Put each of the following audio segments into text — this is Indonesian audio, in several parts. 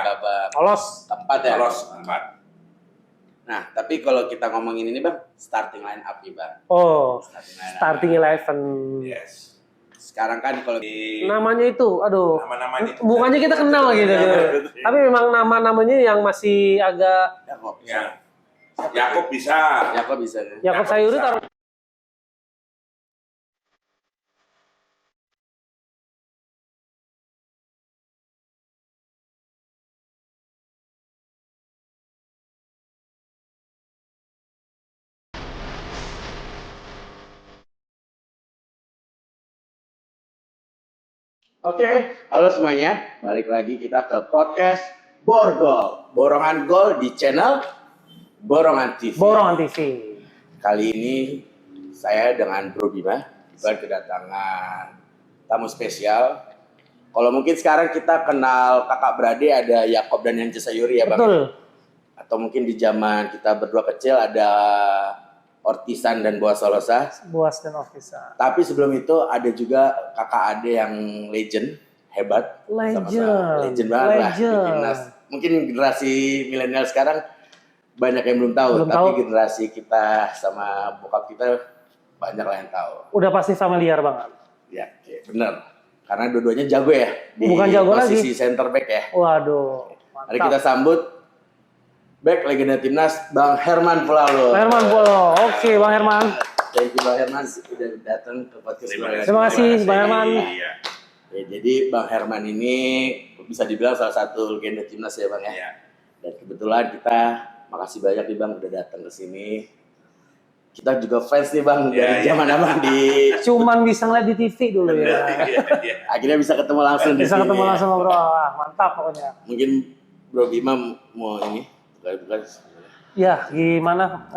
babak Lolos. keempat ya. Lolos 4. Nah, tapi kalau kita ngomongin ini Bang, starting line up nih Bang. Oh, Starting line up. starting 11. Yes. Sekarang kan kalau Namanya itu, aduh. Nama-nama itu. Bukannya kita kenal gitu. Tapi memang nama-namanya yang masih agak Yakob. Ya. Yakob bisa. Yakob bisa kan? Yakob Sayuri taruh. Oke, halo semuanya. Balik lagi kita ke podcast Borgol. Borongan gol di channel Borongan TV. Borongan TV. Kali ini saya dengan Bro Bima kedatangan tamu spesial. Kalau mungkin sekarang kita kenal kakak beradik ada Yakob dan Yance Sayuri ya Bang. Betul. Atau mungkin di zaman kita berdua kecil ada Ortisan dan Boas Solosa. Buas dan Ofisa. Tapi sebelum itu ada juga kakak ade yang legend, hebat. Legend. Legend banget lah. di Legend. timnas. Mungkin generasi milenial sekarang banyak yang belum tahu. Belum tapi tahu. generasi kita sama bokap kita banyak lah yang tahu. Udah pasti familiar banget. Ya, oke, bener. Karena dua-duanya jago ya. Di Bukan jago posisi lagi. center back ya. Waduh. Mari kita sambut back legenda timnas Bang Herman Pulalo. Herman Polo. Oke, Bang Herman. Thank you Bang Herman sudah datang ke podcast Borongan. Terima kasih, Bang Herman. Iya. Ya, jadi Bang Herman ini bisa dibilang salah satu legenda timnas ya Bang ya. Iya. Dan kebetulan kita makasih banyak nih Bang udah datang ke sini. Kita juga fans nih Bang dari zaman Abang di Cuman bisa ngeliat di TV dulu ya. Iya. akhirnya bisa ketemu langsung di Bisa sini. ketemu ya. langsung ngobrol. Wah, mantap pokoknya. Mungkin Bro Bima mau ini bukan Ya, gimana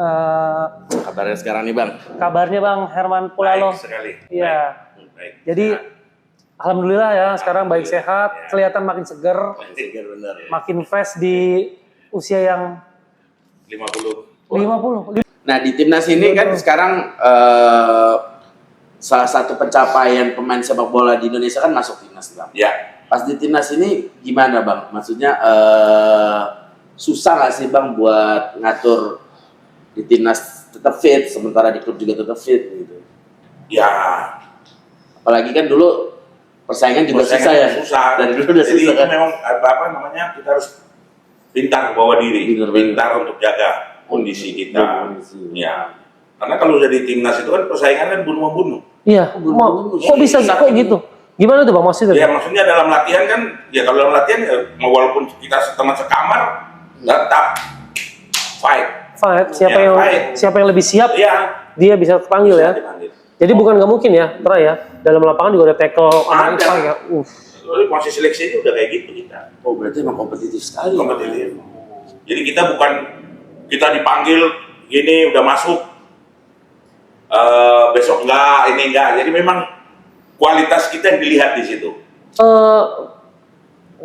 kabarnya sekarang nih Bang? kabarnya Bang Herman Pulalo? Baik sekali. Iya. Baik. Jadi alhamdulillah ya sekarang baik sehat, kelihatan makin seger, Seger bener ya. makin fresh di usia yang 50. 50. Nah di timnas ini kan sekarang salah satu pencapaian pemain sepak bola di Indonesia kan masuk timnas Bang. Ya. Pas di timnas ini gimana Bang? Maksudnya susah nggak sih Bang buat ngatur di timnas tetap fit, sementara di klub juga tetap fit gitu. Ya. Apalagi kan dulu persaingan juga susah ya. Susah. Dari dulu udah Jadi susah itu kan. memang apa namanya, kita harus pintar bawa diri, Pintar. pintar untuk jaga kondisi kita. Kondisi. Ya. Karena kalau jadi timnas itu kan persaingan kan bunuh-membunuh. Iya, kok bisa kok gitu? Gimana tuh Bang maksudnya? Ya maksudnya dalam latihan kan, ya kalau dalam latihan ya walaupun kita teman sekamar, tetap fight. Fight, siapa Ya, yang fight. siapa yang lebih siap, Iya. dia bisa terpanggil ya. Dipanggil. Jadi bukan nggak mungkin ya, Tra ya. Dalam lapangan juga ada tackle sama Ada. Ipa ya. Jadi proses seleksinya udah kayak gitu kita. Oh berarti emang kompetitif sekali. Kompetitif. Jadi kita bukan kita dipanggil gini udah masuk, besok enggak, ini enggak. Jadi memang kualitas kita yang dilihat di situ.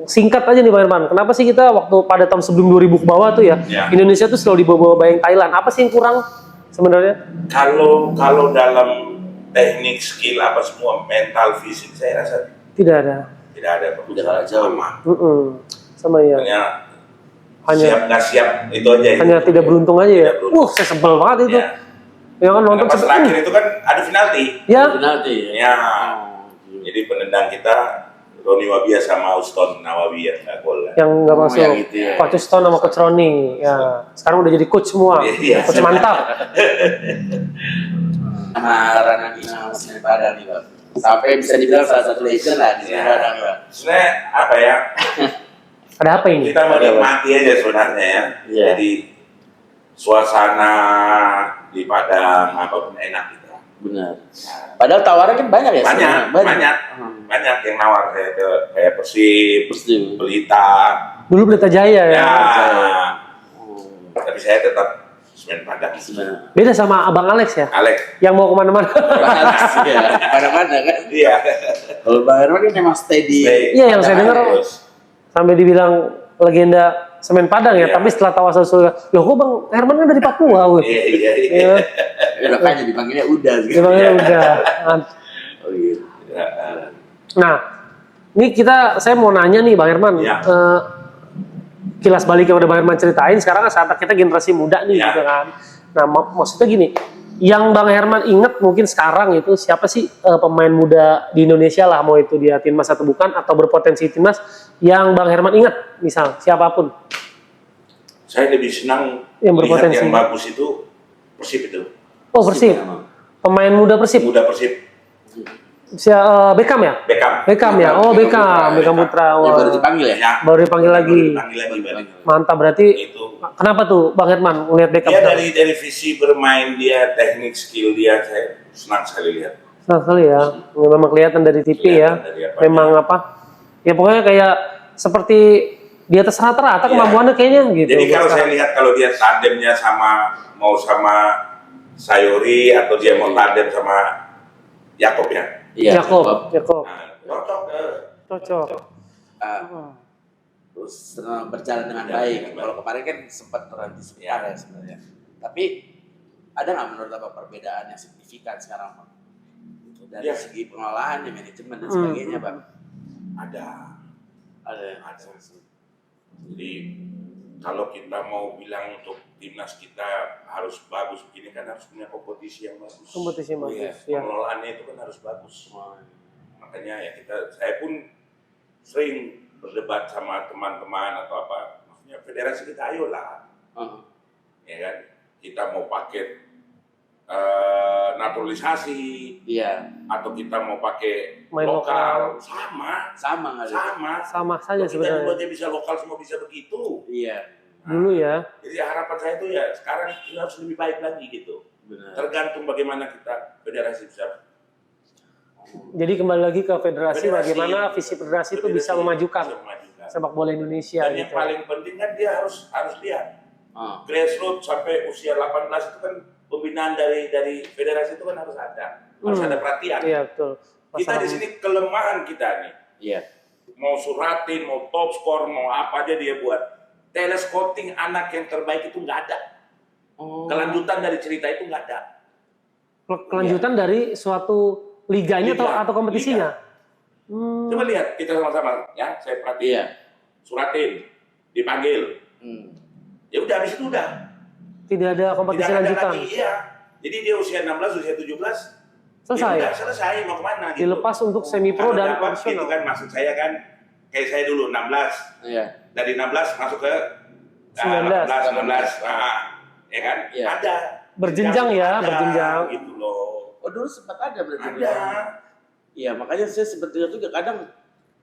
Singkat aja nih Bang Herman, kenapa sih kita waktu pada tahun sebelum 2000 ke bawah tuh ya, Ya. Indonesia tuh selalu dibawa bayang Thailand. Apa sih yang kurang sebenarnya? Kalau dalam teknik, skill apa semua, mental, fisik, saya rasa Tidak ada. tidak ada Tidak kalah jauh. sama. Sama ya. Hanya siap nggak siap itu aja. Hanya tidak beruntung aja ya. Tidak beruntung. Saya sebel banget itu. Ya. Ya kan nonton Karena pas terakhir itu kan ada penalti. Ya. Penalti ya. Ya. Jadi penendang kita Roni Wabia sama Uston Nawawi yang nggak gol. Yang nggak masuk. yang itu ya. Coach Stone sama Coach Roni. Ya. Sekarang udah jadi coach semua. Iya. Coach mantap. Sama Rana Dina Semen Padang nih Bang. Sampai bisa dibilang salah satu legend lah di Semen Padang Bang. Sebenarnya apa ya? Ada apa ini? Kita menikmati aja sebenarnya ya. Iya. Jadi suasana di Padang apapun enak gitu. Benar. Padahal tawaran kan banyak ya. Banyak, sebenarnya? banyak yang nawar kayak Persib, Persib. Pelita. Dulu Pelita Jaya ya. Ya. Tapi saya tetap Semen Padang. Sebenarnya. Beda sama Abang Alex ya. Alex. Yang mau kemana-mana. Ya, mana-mana kan. Iya. Kalau Bang Herman kan memang stay di. Iya, yang saya dengar Terus. sampai dibilang legenda Semen Padang ya. Iya. Tapi setelah tahu asal usulnya, loh kok Bang Herman kan dari Papua, weh. Iya. Ya, Ya, makanya dipanggilnya udah gitu. dipanggilnya udah. Oh gitu. Ya. Nah, ini saya mau nanya nih Bang Herman. Iya. kilas balik yang udah Bang Herman ceritain, sekarang saat kita generasi muda nih Ya. gitu kan. Nah maksudnya gini, yang Bang Herman inget mungkin sekarang itu siapa sih pemain muda di Indonesia lah, mau itu dia timnas atau bukan, atau berpotensi timnas, yang Bang Herman inget, misal siapapun. Saya lebih senang Yang lihat berpotensi. yang bagus itu Persib itu. Oh Persib, pemain muda Persib. Muda Persib. Beckham ya? Beckham Ya, oh Beckham Putra. Yang Wah. baru dipanggil ya? Ya, Baru dipanggil lagi. dipanggil lagi balik. Mantap, berarti Itu kenapa tuh Bang Herman ngeliat Beckham? dia dari visi bermain dia, teknik skill dia, saya senang sekali lihat. Senang sekali ya, memang kelihatan dari TV ya. Kelihatan dari apanya. Memang apa? Ya pokoknya kayak seperti di atas rata-rata Iya. kemampuannya kayaknya gitu. Jadi kalau saya lihat kalau dia tandemnya sama Sayuri atau dia mau tandem sama Yakob ya. Iya. Yakob. Nah, cocok. Cocok. Terus berjalan dengan baik. Kalau kemarin kan sempat terhenti sebentar ya sebenarnya. Tapi ada nggak menurut Abang perbedaan yang signifikan sekarang, Bang? Dari Ya. segi pengolahan, manajemen dan sebagainya, Bang. Ada. Ada. Jadi kalau kita mau bilang untuk timnas kita harus bagus begini kan harus punya kompetisi yang bagus. Kompetisi Oh, iya. bagus. Ya. Pengelolaannya itu kan harus bagus. Oh, Makanya ya saya pun sering berdebat sama teman-teman atau apa. Maksudnya federasi kita ayolah, oh. ya kan. Kita mau pakai naturalisasi Iya, atau kita mau pakai Main lokal, sama sama kali. Sama saja Kita sebenarnya. dua-duanya bisa lokal semua bisa begitu. Iya, Dulu ya. Jadi harapan saya itu ya sekarang ini harus lebih baik lagi gitu. benar. Tergantung bagaimana kita federasi bisa. Jadi kembali lagi ke federasi, bagaimana visi federasi itu bisa memajukan sepak bola Indonesia Dan yang gitu. paling penting kan dia harus lihat Oh. grassroots sampai usia 18 itu kan pembinaan dari federasi itu kan harus ada perhatian. Iya betul. Kita di sini kelemahan kita nih. Iya. Mau suratin, mau top score, mau apa aja dia buat. Telescouting anak yang terbaik itu nggak ada. Oh. Kelanjutan dari cerita itu nggak ada. Kelanjutan dari suatu liganya Liga. atau kompetisinya. Coba lihat kita sama-sama ya, saya perhatiin. Iya. Suratin, dipanggil. Hmm. Ya udah habis itu udah. Tidak ada kompetisi Tidak ada lanjutan. lagi, iya. Jadi dia usia 16, usia 17 Selesai. ya udah selesai mau kemana gitu. Dilepas untuk semi pro Kalau dan dapat gitu profesional. kan maksud saya kan kayak saya dulu 16. Iya. Dari 16 masuk ke 19. 19. Nah, ya kan? Iya. Ada. Berjenjang ya, Ada, berjenjang. gitu loh. Oh, dulu sempat ada berarti. Ada. Iya, makanya saya sebetulnya juga kadang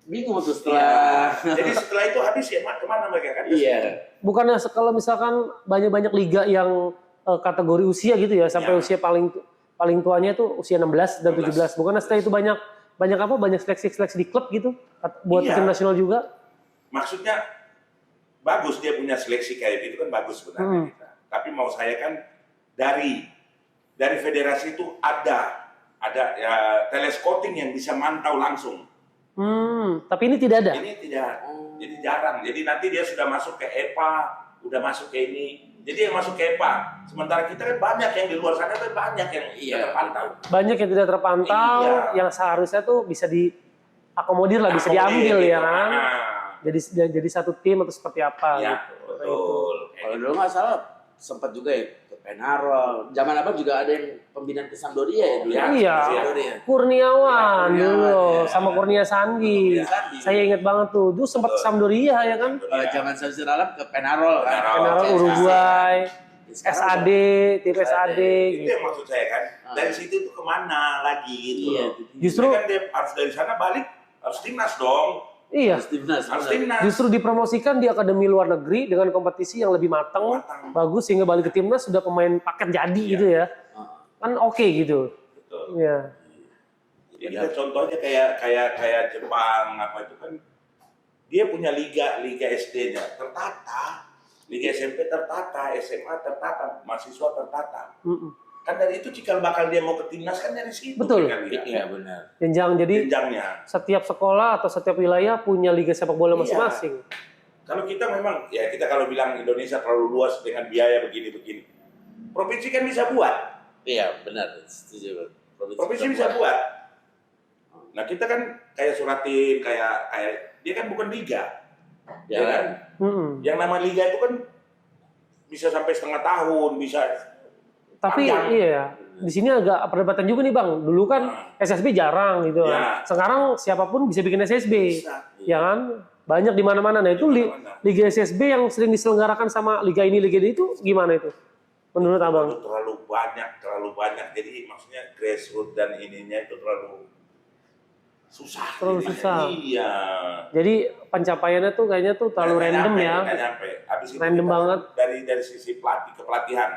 bingung tuh Iya. setelah. Jadi setelah itu habis ya kemana mereka kan? Iya. Bukannya kalau misalkan banyak-banyak liga yang kategori usia gitu ya, sampai Ya. usia paling tuanya itu usia 16 dan 17. 16. Bukannya setelah itu banyak seleksi-seleksi di klub gitu buat Iya. tim nasional juga. Maksudnya bagus dia punya seleksi kayak gitu kan bagus sebenarnya kita. Tapi mau saya kan dari federasi itu ada ya, telescouting yang bisa mantau langsung. Tapi ini tidak ada. Ini tidak, jadi jarang. Jadi nanti dia sudah masuk ke EPA, udah masuk ke ini. Jadi yang masuk ke EPA. Sementara kita kan banyak yang di luar sana kan banyak yang tidak terpantau. Banyak yang tidak terpantau, Iya. yang seharusnya tuh bisa diakomodir lah, bisa diambil gitu. ya kan. Jadi satu tim atau seperti apa Ya, gitu. betul. Kalau dulu nggak salah sempat juga ya ke Penarol. Zaman Abang juga ada yang pembinaan ke Sampdoria ya dulu. Ya, Iya. Sampdoria. Kurniawan Iya, dulu Kurniawan, sama ya. Kurnia Sandi. Sandi. Saya ingat banget tuh, dulu sempat ke Sampdoria ya kan. Kalau zaman Samsir Alam ke Penarol kan. Penarol CSKA. Uruguay, Sekarang SAD, tim SAD Itu gitu. yang maksud saya kan. Dari situ tuh kemana lagi gitu Iya. loh. Justru Kan dia harus dari sana balik, harus timnas dong. iya, Harus timnas. Harus benar. timnas. justru dipromosikan di akademi luar negeri dengan kompetisi yang lebih matang, Matang. bagus sehingga balik ke timnas sudah pemain paket jadi Iya. gitu ya. Ah. Kan oke gitu. Betul. Iya. Jadi kita contohnya kayak Jepang apa itu kan dia punya liga SD-nya tertata, liga SMP tertata, SMA tertata, mahasiswa tertata. Kan dari itu cikal bakal dia mau ke timnas kan dari situ. Betul. Kan, Iya benar. Jenjang, jadi jenjangnya. setiap sekolah atau setiap wilayah punya liga sepak bola Iya. masing-masing. Kalau kita memang ya kita kalau bilang Indonesia terlalu luas dengan biaya begini-begini, provinsi kan bisa buat. Iya benar. Setuju. Provinsi bisa buat. Nah kita kan kayak Suratin, kayak dia kan bukan liga, Ya kan? Yang nama liga itu kan bisa sampai setengah tahun, bisa. Tapi panjang. iya, di sini agak perdebatan juga nih Bang. Dulu kan SSB jarang gitu kan. Ya. Sekarang siapapun bisa bikin SSB. Bisa. Ya kan? Banyak di mana-mana. Nah, itu Di mana-mana. Liga SSB yang sering diselenggarakan sama liga ini itu gimana itu? Menurut Abang? Terlalu banyak. Jadi maksudnya grassroots dan ininya itu terlalu susah. Terlalu jadinya. susah. Iya. Jadi pencapaiannya tuh kayaknya tuh terlalu Nggak random nyampe, ya. nggak nyampe. Habis itu Random kita banget. Dari sisi kepelatihan.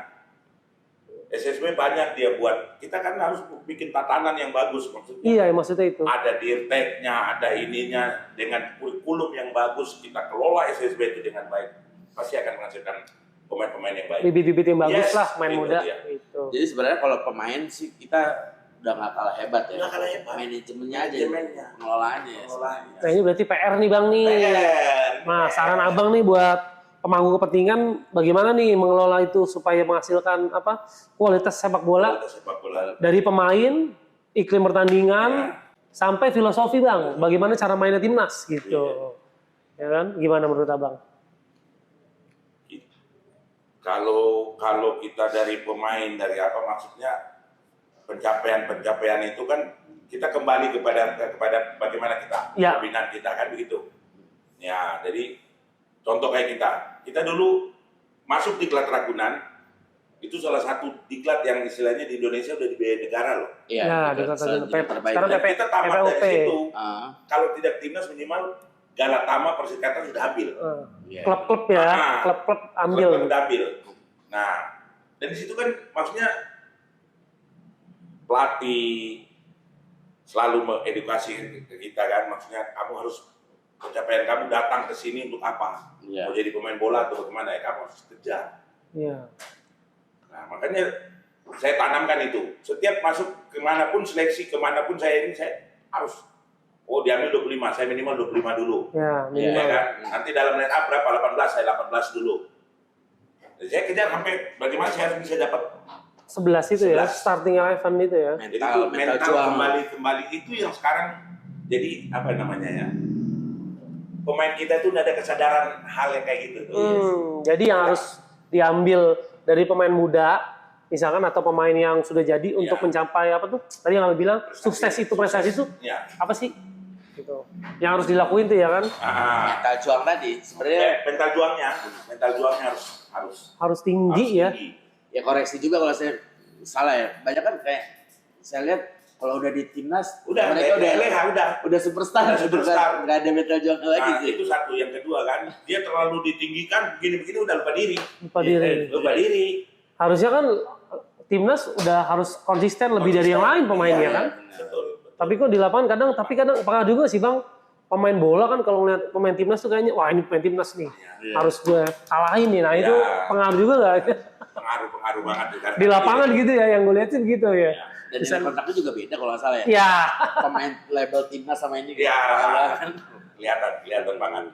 SSB banyak dia buat. Kita kan harus bikin tatanan yang bagus maksudnya. Iya, maksudnya itu. Ada dirteknya, ada ininya dengan kurikulum yang bagus. Kita kelola SSB itu dengan baik. Pasti akan menghasilkan pemain-pemain yang baik. Bibit-bibit yang bagus Yes, lah, main itu muda. dia. Itu. Jadi sebenarnya kalau pemain sih kita udah nggak kalah hebat ya. Nggak kalah hebat. Manajemennya aja, Manajemennya. pengelolaannya. Pengelolaannya. Nah, ini berarti PR nih Bang nih. Nah, saran Abang nih buat pemangku kepentingan bagaimana nih mengelola itu supaya menghasilkan apa kualitas sepak bola Kualitas sepak bola. dari pemain, iklim pertandingan, sampai filosofi Bang, bagaimana cara mainnya timnas gitu. Ya kan? Gimana menurut Abang? Kalau kita dari pemain, dari apa maksudnya pencapaian itu kan kita kembali kepada bagaimana kita Ya. pembinaan kita kan begitu. Ya, jadi contoh kayak kita dulu masuk diklat Ragunan itu salah satu diklat yang istilahnya di Indonesia udah dibiayai negara loh. Iya, Ya, kita diklat selalu Ragunan. terbaik. Sekarang Dan kita tamat PPOP. dari situ. Ah, Kalau tidak timnas minimal Galatama Persikatan sudah ambil. iya. Klub-klub ya, Ah. klub-klub ambil. Klub udah ambil. Nah, dan di situ kan maksudnya pelatih selalu mengedukasi ke kita kan, maksudnya kamu harus pencapaian kamu datang ke sini untuk apa? Iya. Mau jadi pemain bola atau bagaimana ya, kamu harus kejar. Iya. Nah, makanya saya tanamkan itu. Setiap masuk kemanapun, seleksi kemanapun saya harus, diambil 25, saya minimal 25 dulu. Ya, Ya minimal. kan? Nanti dalam line up berapa? 18, saya 18 dulu. Jadi saya kejar sampai bagaimana saya harus bisa dapat 11 itu ya, 11. starting 11 itu ya. Jadi itu mental juang. kembali itu yang sekarang jadi apa namanya ya? Pemain kita itu udah ada kesadaran hal yang kayak gitu. Jadi yang harus diambil dari pemain muda, misalkan atau pemain yang sudah jadi untuk mencapai apa tuh? Tadi yang Abang bilang prestasi itu Ya. apa sih? Gitu. Yang harus dilakuin tuh ya kan? Mental juang tadi sebenarnya Mental juangnya Harus tinggi ya. tinggi. ya koreksi juga kalau saya salah ya. Banyak kan kayak saya lihat kalau udah di timnas Udah, mereka udah superstar, Udah superstar. nggak ada mental juang lagi Nah, sih. itu satu. Yang kedua kan, dia terlalu ditinggikan, begini-begini udah lupa diri. Lupa diri. Lupa diri. Harusnya kan timnas udah harus konsisten lebih dari yang lain pemainnya Iya, kan? Betul. Tapi kok di lapangan kadang pengaruh juga sih Bang. Pemain bola kan kalau ngeliat pemain timnas tuh kayaknya wah ini pemain timnas nih. Iya. Harus gue kalahin nih. Nah, itu Iya. pengaruh juga nggak? Pengaruh banget. Kan? Di lapangan gitu ya yang gue lihat sih gitu ya. Dan ini kontraknya juga beda kalau nggak salah ya. Ya. Pemain label timnas sama ini Iya. kan. Kelihatan banget.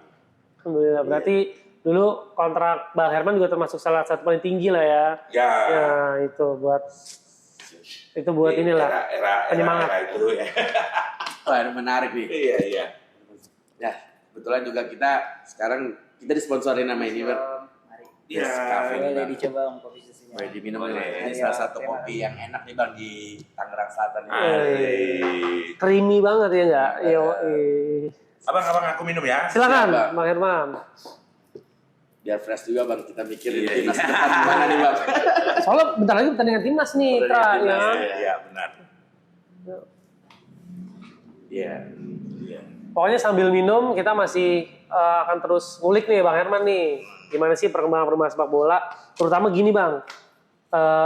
Alhamdulillah. Berarti dulu kontrak Bang Herman juga termasuk salah satu paling tinggi lah ya. Ya. Ya itu buat inilah penyemangat. Era itu ya. Wah, ini menarik nih. Iya. Ya, kebetulan juga kita sekarang disponsori nama ini, Bang. Iya. Cafe nih, Boleh Bang. dicoba Om kopi susunya. Boleh diminum Boleh. nih. Ini Iya, salah satu oke, kopi yang enak nih, Bang, di Tangerang Selatan ini. Creamy banget ya enggak? Yo, Abang aku minum ya. silakan Siap, Bang. Bang Herman. Biar fresh juga, Bang. Kita mikirin Iya, timnas iya. ke depan gimana nih, Bang. Soalnya bentar lagi pertandingan timnas nih, Pertandingan Tra, timnas, ya. Iya, benar. Iya. Iya. Pokoknya sambil minum kita masih akan terus ngulik nih Bang Herman nih. Gimana sih perkembangan sepak bola? Terutama gini Bang,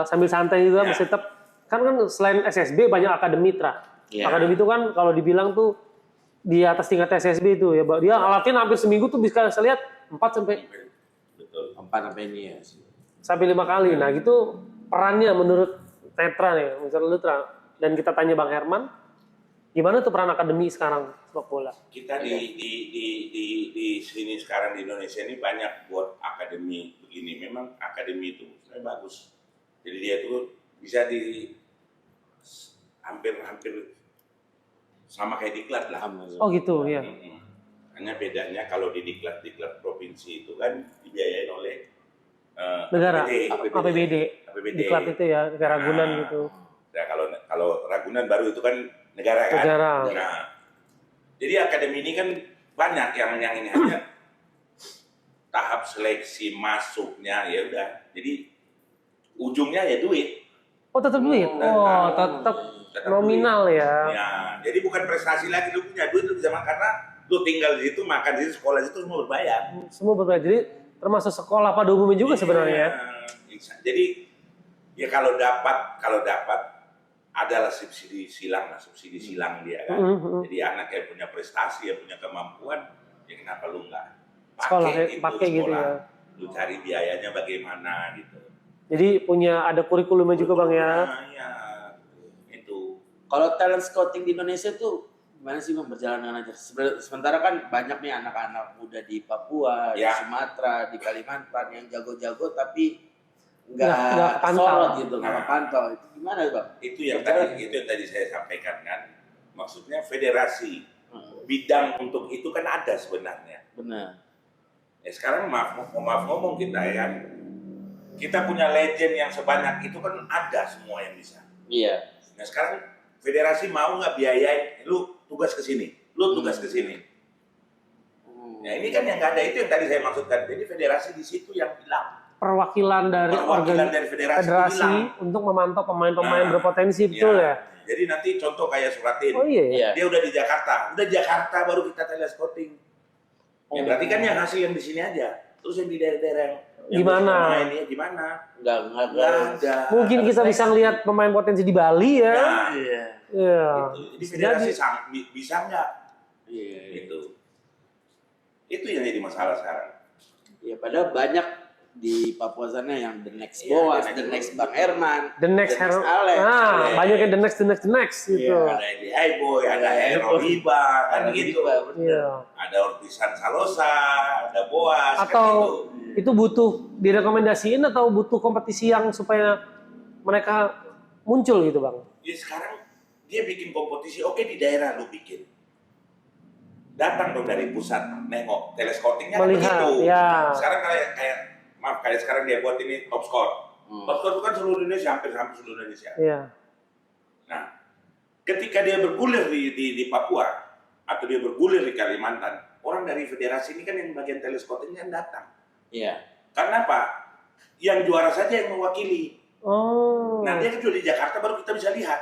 sambil santai juga Ya. mesti tetap kan selain SSB banyak akademi Tra. Ya. Akademi itu kan kalau dibilang tuh di atas tingkat SSB itu ya, dia latihan hampir seminggu tuh bisa saya lihat 4 Betul. 4 sampai ini ya. sampai 5 kali. Nah, gitu perannya menurut Tetra nih, misalnya lu Tra, dan kita tanya Bang Herman, gimana tuh peran akademi sekarang sepak bola? Kita di sini sekarang di Indonesia ini banyak buat akademi begini. Memang akademi itu sebenarnya bagus. Jadi dia tuh bisa di hampir sama kayak diklat lah. Oh gitu ya. Hanya bedanya kalau di diklat provinsi itu kan dibiayain oleh Negara, APBD. Diklat itu ya, kayak Ragunan Nah, gitu. Ya kalau Ragunan baru itu kan negara kan. Negara. Nah, jadi akademi ini kan banyak yang ini hanya tahap seleksi masuknya ya udah. Jadi ujungnya ya duit. Oh tetap duit? Oh tetap nominal ya. Ya, jadi bukan prestasi lagi, lu punya duit lu bisa makan karena lu tinggal di situ, makan di situ, sekolah di situ semua berbayar. Semua berbayar, jadi termasuk sekolah pada umumnya juga sebenarnya. Iya. Jadi ya kalau dapat adalah subsidi silang dia kan. Jadi anak yang punya prestasi, yang punya kemampuan, ya kenapa lu nggak pakai gitu ya. Lu cari biayanya bagaimana gitu. Jadi ada kurikulumnya juga Bang ya. Nah, ya, itu. Kalau talent scouting di Indonesia tuh gimana sih Bang berjalan dengan lancar? Sementara kan banyak nih anak-anak muda di Papua, di Ya. Sumatera, di Kalimantan yang jago-jago tapi Nggak nggak kepantau. kesorot gitu, nggak Nah. kepantau. Itu gimana Bang? Itu yang tadi saya sampaikan kan. Maksudnya federasi bidang untuk itu kan ada sebenarnya. Benar. Ya sekarang maaf ngomong kita ya kan. Kita punya legend yang sebanyak itu kan ada semua yang bisa. Iya. Nah sekarang federasi mau nggak biayain, lu tugas ke sini, lu tugas ke sini. Nah ini kan yang nggak ada, itu yang tadi saya maksudkan. Jadi federasi di situ yang hilang. Perwakilan dari Federasi federasi untuk memantau pemain-pemain berpotensi, betul ya? Jadi nanti contoh kayak Suratin, Oh iya. Iya. dia udah di Jakarta baru kita telescouting. Ya berarti kan yang hasil yang di sini aja. Terus yang di daerah-daerah yang Gimana? ini gimana? Nggak Nggak ada. Mungkin kita bisa ngelihat pemain potensi di Bali ya. Nah, Iya. Iya. Jadi federasi bisa nggak? Iya. Itu yang jadi masalah sekarang. Ya padahal banyak di Papua sana yang the next Iya, Boas, the the next next Bang Herman, The next hero. Alex. Nah, banyak yang the next gitu. Iya. Ada di Boy, ada Hero Hiba, kan gitu. Iya. Ada Ortisan Salosa, ada Boas, Atau kan gitu. itu butuh direkomendasiin atau butuh kompetisi yang supaya mereka muncul gitu Bang? Ya sekarang dia bikin kompetisi, oke di daerah lu bikin. Datang dong dari pusat, nengok, telescoutingnya kan Melihat, begitu. ya. Sekarang kayak sekarang dia buat ini top score. Top score itu kan seluruh Indonesia, hampir seluruh Indonesia. Iya. Nah, ketika dia bergulir di Papua, atau dia bergulir di Kalimantan, orang dari federasi ini kan yang bagian telescouting kan datang. Iya. Karena apa? Yang juara saja yang mewakili. Oh. Nah, dia kan juga di Jakarta baru kita bisa lihat.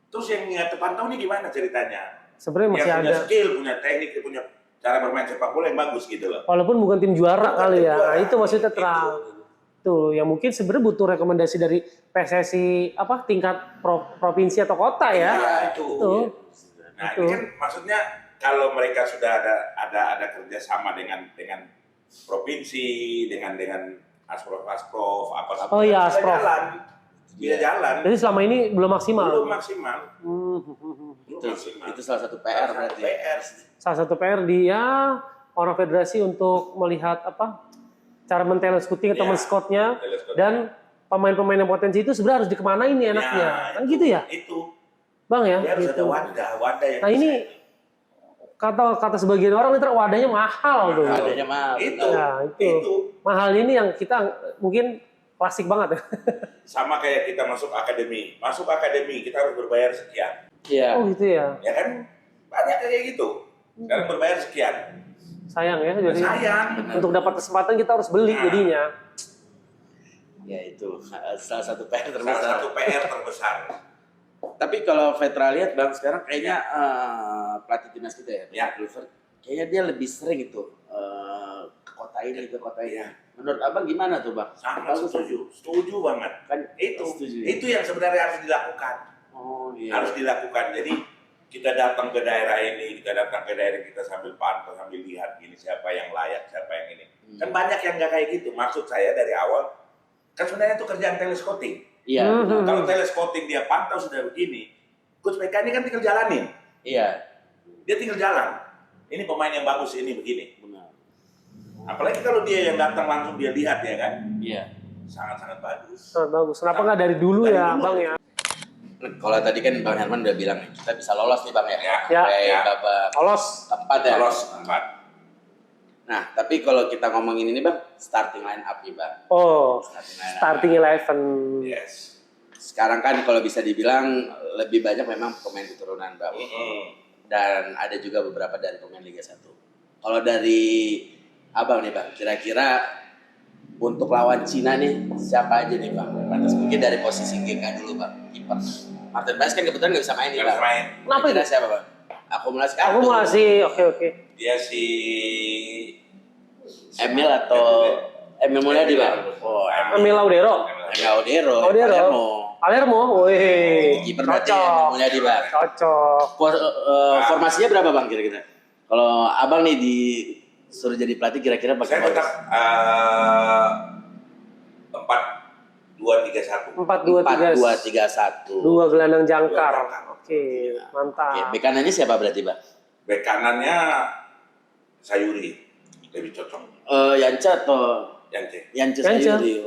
Terus yang nggak terpantau ini gimana ceritanya? Sebenarnya masih Yang punya ada. skill, punya teknik, punya cara bermain sepak bola yang bagus gitu loh. Walaupun bukan tim juara Bukan kali tim ya. juara. Nah, itu maksudnya terang. Itu. Tuh, yang mungkin sebenarnya butuh rekomendasi dari PSSI tingkat provinsi atau kota ya. Iya, itu. Tuh. Nah, Itu. ini kan maksudnya kalau mereka sudah ada kerjasama dengan provinsi, dengan Asprof, apa Oh iya, bisa Asprof. bisa jalan. Jadi selama ini belum maksimal. Belum maksimal. Itu salah satu PR berarti. PR. Salah satu PR orang federasi untuk melihat cara mentelescouting atau Ya, men-scoutnya telescout. dan pemain-pemain yang potensi itu sebenarnya harus dikemanain nih enaknya. Kan gitu ya, Itu. Bang ya? Dia harus Gitu. ada wadah yang Nah, bisa ini kata sebagian orang itu wadahnya mahal tuh. Adanya mah. itu. Ya, itu. Mahalnya ini yang kita mungkin klasik banget ya. Sama kayak kita masuk akademi kita harus berbayar sekian, Iya. Oh gitu ya. ya kan? Banyak kayak gitu. Sekarang berbayar sekian. Sayang ya. Jadi Sayang. untuk dapat kesempatan kita harus beli jadinya. Ya itu salah satu PR Salah terbesar. satu PR terbesar. Tapi kalau Vetra lihat Bang sekarang kayaknya pelatih timnas kita ya, Ya. Kluivert, kayaknya dia lebih sering itu ke kota ini ke kota ini. Ya. Menurut Abang gimana tuh Bang? Sangat Bagus. setuju banget. Kan Itu setuju ya? itu yang sebenarnya harus dilakukan. Oh iya. Harus dilakukan. Jadi kita datang ke daerah ini, kita sambil pantau, sambil lihat gini siapa yang layak, siapa yang ini. Kan banyak yang nggak kayak gitu. Maksud saya dari awal kan sebenarnya itu kerjaan telescouting. Iya. Hmm. Kalau telescouting dia pantau sudah begini, coach PK ini kan tinggal jalanin. Iya. Dia tinggal jalan. Ini pemain yang bagus ini begini. Benar. Apalagi kalau dia yang datang langsung dia lihat ya kan, Iya. sangat-sangat bagus. Nah, bagus. Kenapa nggak dari dulu Dari ya, dulu. Bang ya? Kalau tadi kan Bang Herman udah bilang kita bisa lolos nih Bang ya. Ya. Sampai Ya. babak Lolos. keempat ya. Lolos 4. Nah, tapi kalau kita ngomongin ini bang, starting line up nih bang. Oh, Starting line up. starting 11. Yes. Sekarang kan kalau bisa dibilang lebih banyak memang pemain keturunan bang. Dan ada juga beberapa dari pemain Liga 1. Kalau dari abang nih bang, kira-kira untuk lawan Cina nih siapa aja nih bang? Pantas mungkin dari posisi GK dulu bang, kiper. Martin Paes kan kebetulan nggak bisa main nih Nggak bang. bisa main. Kenapa Kira itu? siapa bang? Akumulasi kartu. Akumulasi, oke. Dia si Emil atau Emil Mulyadi bang? Oh, Emil Laudero. Emil Audero. Palermo, wih, Kiper berarti cocok. Emil Mulyadi bang. Cocok. Formasinya berapa bang kira-kira? Kalau abang nih disuruh jadi pelatih kira-kira pakai saya tetap 4-2-3-1. 4-2-3. 4-2-3-1. Dua gelandang jangkar. Oke, mantap. Oke, bek kanannya siapa berarti bang? Bek kanannya Sayuri lebih cocok. Yance atau Yance. Yance Yance. Sayuri?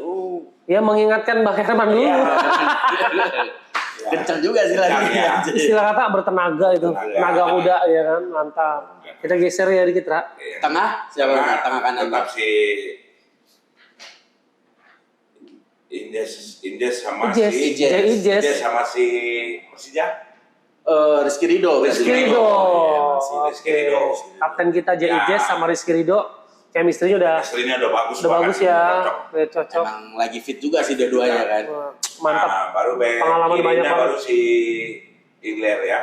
Ya mengingatkan Bang Herman dulu. Iya. Kencang juga sih lagi. Ya. Istilah kata bertenaga itu. Tenaga kuda ya kan, mantap. Kita geser ya dikit, Ra. Iya. Tengah siapa bang? Tengah kanan tetap bang? si Indes sama Ijes. si Ijes. Indes sama si Persija. Rizky Ridho. Rizky Rizky Ridho. Rizky Ridho. Kapten kita Ya. Ijes sama Rizky Ridho. Chemistry-nya udah Istrinya udah bagus bagus banget, ya. cocok. Udah cocok. Emang lagi fit juga sih dua-duanya kan. Wah, mantap. Nah, baru bek Pengalaman kirinya banyak banget. baru si Ingler ya.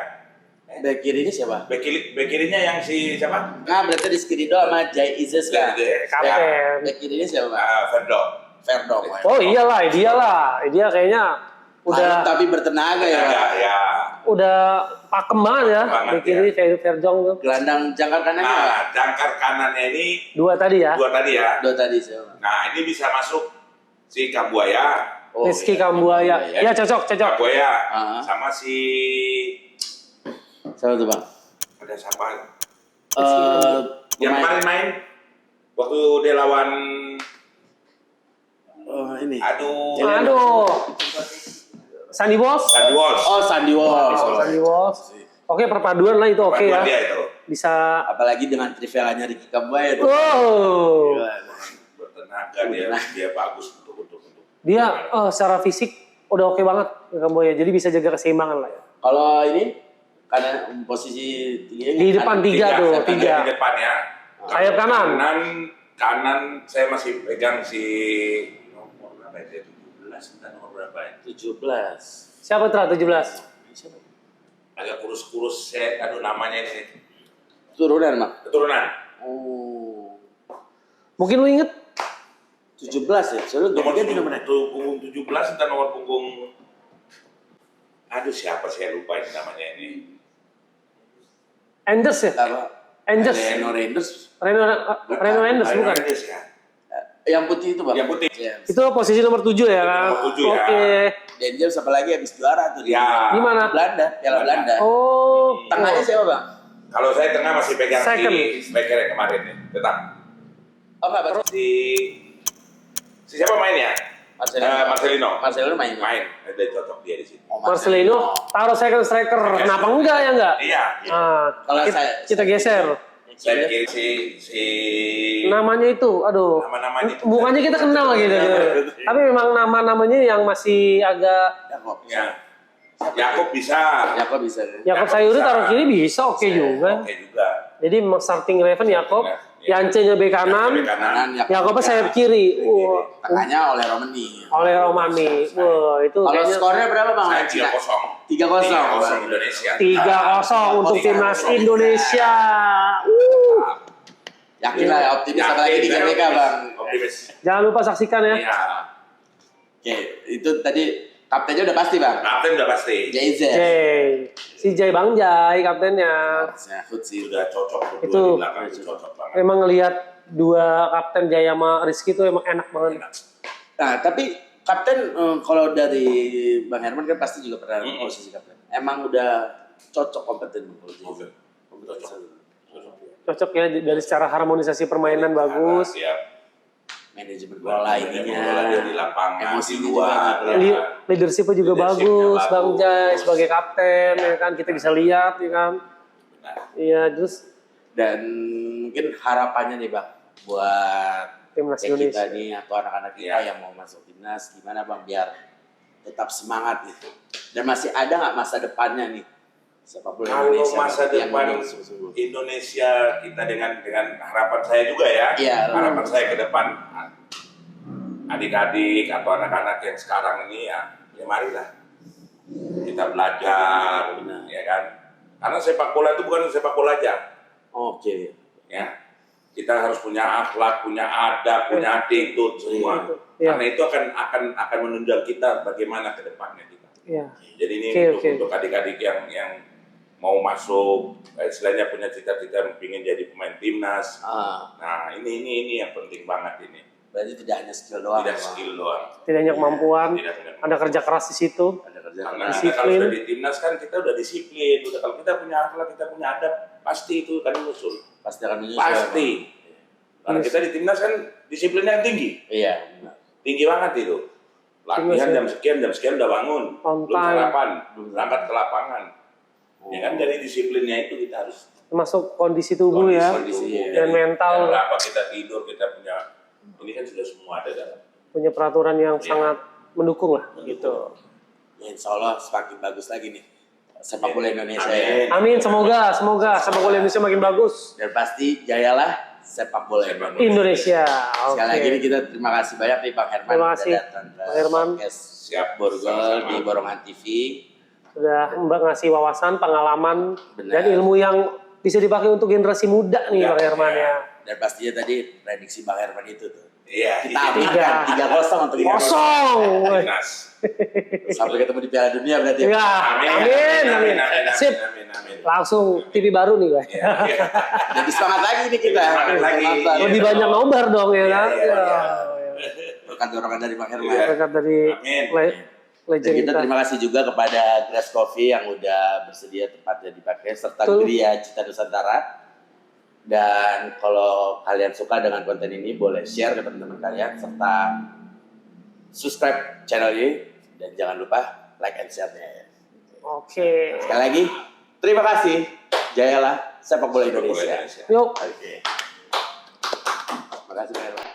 Bek kirinya siapa? Bek kirinya yang si siapa? Nah berarti Rizky Ridho sama Jai Izes kan? Kapten. Bek kirinya siapa bang? Verdok. Verdong. Oh iyalah, dia kayaknya udah tapi bertenaga ya. Ya, Bang? ya. udah pakem banget ya. Banget, Bikin Verjong tuh. Gelandang jangkar kanannya Bang? Nah, jangkar kanannya ini Dua tadi ya. dua tadi ya. Dua tadi siapa? Nah, ini bisa masuk si Kambuaya. Oh, Rizky iya. Kambuaya. Iya. Ya cocok. Kambuaya Ah. sama si Siapa tuh bang? ada siapa? Pemain- Yang kemarin main waktu dia lawan ini. aduh Sandy Walsh. Sandy Walsh. Oh Sandy Walsh. Sandy Walsh. Oke, perpaduan lah itu oke ya. Dia itu Bisa. Apalagi dengan trivelanya Ricky Kambuaya itu. Wow. Gila. bertenaga dia bagus untuk Dia secara fisik udah oke banget Kambuaya. Jadi bisa jaga keseimbangan lah ya. Kalau ini karena posisi tingginya Di depan tiga tuh, tiga. di depan ya. Sayap kanan. Kanan saya masih pegang si nomor berapa ya? 17 dan nomor berapa ya? 17. Siapa Tra 17? Agak kurus-kurus saya namanya ini. Turunan Mak. Keturunan. Oh. Mungkin lu inget 17 ya. Soalnya Nomor ganti nomornya. punggung 17 dan nomor punggung aduh siapa saya lupa ini namanya ini. Enders ya? Apa? Enders. Reno Renders. Reno Enders Reno bukan? Enders ya. Yang putih itu Bang. Yang putih. Iya. Itu posisi nomor 7 ya kan? Nomor 7 ya. Oke. Daniel siapa lagi habis juara tuh Ya. Di mana? Belanda, Piala Belanda. Oh. Tengahnya siapa Bang? Kalau saya tengah masih pegang Second. si striker yang kemarin nih, tetap. Oh enggak, Bang. Si siapa main ya? Marcelino. Marcelino main. Main, ada cocok dia di sini. Oh, Marcelino taruh second striker. Kenapa enggak ya enggak? Iya. Ah, Kalau kita geser. Saya pikir si Namanya itu, aduh. Nama-nama itu. Mukanya kita kenal gitu. Tapi memang nama-namanya yang masih agak Yakob. Ya. Yakob bisa. Yakob bisa. Yakob Sayuri taruh kiri bisa oke juga. Oke juga. Jadi memang starting 11 Yakob, Iya. Yance-nya bek kanan, Bek kanan. Yakobnya sayap kiri. Wah, Tengahnya oleh Romani. oleh Romani. Wah, itu Kalau kayaknya skornya berapa Bang? Saya 3-0. 3-0. 3-0 Indonesia. 3-0 untuk timnas Indonesia. Yakin lah ya, optimis apalagi di GBK Bang. Optimis. Jangan lupa saksikan ya. Iya. Oke, itu tadi kaptennya udah pasti Bang. Kapten udah pasti. JZ. Jay. Si Jay Bang Jay kaptennya. Sahut sih. Sudah cocok berdua Itu. di belakang itu cocok banget. Emang ngelihat dua kapten Jay sama Rizky itu emang enak banget. Nah, tapi kapten kalau dari Bang Herman kan pasti juga pernah posisi kapten. Emang udah cocok kompeten kalau JZ. Cocok. Cocok ya dari secara harmonisasi permainan bagus. Ya. Manajemen bola Dia ininya. di lapangan, Emosi di luar. juga. Ya. Leadershipnya juga Leadershipnya bagus, bagus. Bang Jay sebagai kapten ya kan kita bisa lihat ya kan. Nah, Iya terus Dan mungkin harapannya nih Bang buat Timnas kayak kita Indonesia. nih atau anak-anak kita Iya. yang mau masuk timnas, gimana Bang biar tetap semangat gitu. Dan masih ada nggak masa depannya nih sepak bola Kalau Indonesia masa yang depan ingin sungguh-sungguh? Indonesia kita dengan harapan saya juga ya, Iya, harapan saya ke depan adik-adik atau anak-anak yang sekarang ini ya marilah kita belajar, Benar. ya kan? Karena sepak bola itu bukan sepak bola aja, Oke. ya. Kita harus punya akhlak, punya adab, punya attitude semua. Iya. Karena itu akan menunjang kita bagaimana ke depannya kita. Iya. Jadi ini Oke. untuk adik-adik yang mau masuk, istilahnya punya cita-cita ingin jadi pemain timnas. Ah, Nah ini yang penting banget ini. berarti tidak hanya skill doang. Tidak Bang. skill doang. Tidak hanya kemampuan, Tidak punya ada kerja keras di situ. Ada kerja Karena keras. Disiplin. kalau sudah di timnas kan kita udah disiplin. Udah kalau kita punya akhlak, kita punya adab, pasti itu kan muncul. Pasti akan menyusul. Pasti. Karena Yes. kita di timnas kan disiplinnya tinggi. Iya. Benar. Tinggi banget itu. Latihan Timnas, jam sekian udah bangun. On Belum time. sarapan, belum berangkat ke lapangan. Ya kan dari disiplinnya itu kita harus Termasuk kondisi tubuh ya. kondisi, tubuh. ya. Dan mental. Jam berapa kita tidur, kita punya ini kan sudah semua ada dalam. Punya peraturan yang Iya. sangat mendukung lah gitu. Ya, insya Allah semakin bagus lagi nih sepak bola Indonesia Amin. ya. Amin, semoga sepak bola Indonesia makin bagus. Dan pasti jayalah sepak bola Sepak Indonesia. Indonesia. Sekali lagi Oke. nih kita terima kasih banyak nih Bang Herman Terima udah kasih, datang ke Bang Herman. podcast Siap. Borgol Sama-sama. di Borongan TV. Sudah Mbak ngasih wawasan, pengalaman, Benar. dan ilmu yang bisa dipakai untuk generasi muda nih Ya, Bang Herman ya. ya. Dan pastinya tadi prediksi Bang Herman itu tuh. Iya. Kita aminkan 3-0 untuk Indonesia. Kosong. Timnas. Sampai ketemu di Piala Dunia berarti. Ya, amin. Sip. Amin. Langsung TV baru nih, Bang. Iya, iya. Jadi semangat lagi nih kita. Semangat lagi. Nonton. Lebih Iya, banyak dong. nobar dong ya Iya, kan. iya, Ya, iya. Berkat dorongan dari Bang Herman. Iya. Berkat dari Amin. Dan legend kita kita. terima kasih juga kepada Grass Coffee yang udah bersedia tempatnya dipakai serta Betul. Gria Cita Nusantara. Dan kalau kalian suka dengan konten ini boleh share ke teman-teman kalian serta subscribe channel ini dan jangan lupa like and share-nya. Oke. Sekali lagi terima kasih. Jayalah sepak bola Sepak bola Indonesia. Indonesia. Yuk. Oke. Terima kasih Pak Herman.